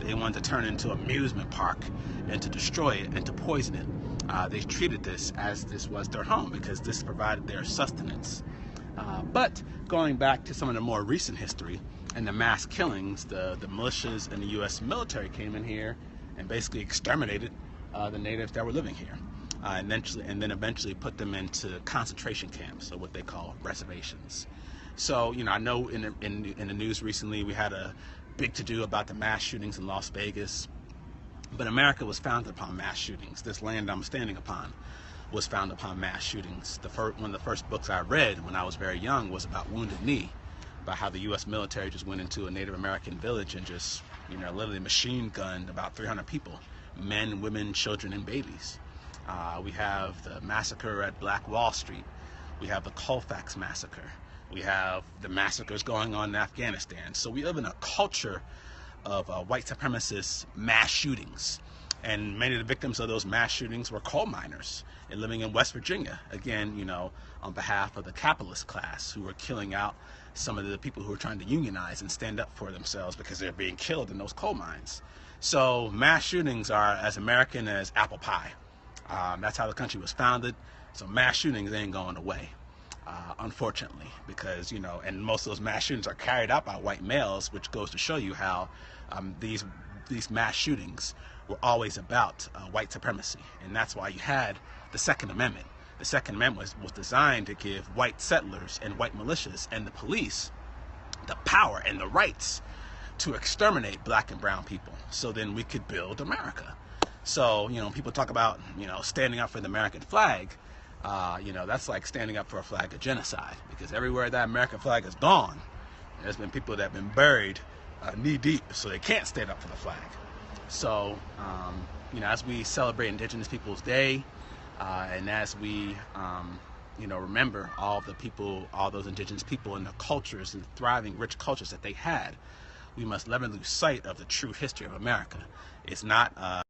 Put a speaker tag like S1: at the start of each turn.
S1: They wanted to turn it into an amusement park and to destroy it and to poison it. They treated this as this was their home because this provided their sustenance. But going back to some of the more recent history and the mass killings, the militias and the U.S. military came in here and basically exterminated the natives that were living here, and then eventually put them into concentration camps, or what they call reservations. So, you know, I know in the news recently we had a big to-do about the mass shootings in Las Vegas, but America was founded upon mass shootings. This land I'm standing upon was founded upon mass shootings. One of the first books I read when I was very young was about Wounded Knee, about how the U.S. military just went into a Native American village and just, you know, literally machine gunned about 300 people, men, women, children, and babies. We have the massacre at Black Wall Street. We have the Colfax massacre. We have the massacres going on in Afghanistan. So we live in a culture of white supremacist mass shootings. And many of the victims of those mass shootings were coal miners and living in West Virginia. Again, you know, on behalf of the capitalist class who were killing out some of the people who were trying to unionize and stand up for themselves because they're being killed in those coal mines. So mass shootings are as American as apple pie. That's how the country was founded. So mass shootings ain't going away, unfortunately, because, you know, and most of those mass shootings are carried out by white males, which goes to show you how these mass shootings were always about white supremacy. And that's why you had the Second Amendment. The Second Amendment was designed to give white settlers and white militias and the police the power and the rights to exterminate black and brown people, so then we could build America. So, you know, people talk about, you know, standing up for the American flag, you know, that's like standing up for a flag of genocide, because everywhere that American flag has gone, there's been people that have been buried knee deep, so they can't stand up for the flag. So, you know, as we celebrate Indigenous Peoples Day, and as we, you know, remember all the people, all those indigenous people and the cultures and thriving, rich cultures that they had, we must never lose sight of the true history of America. It's not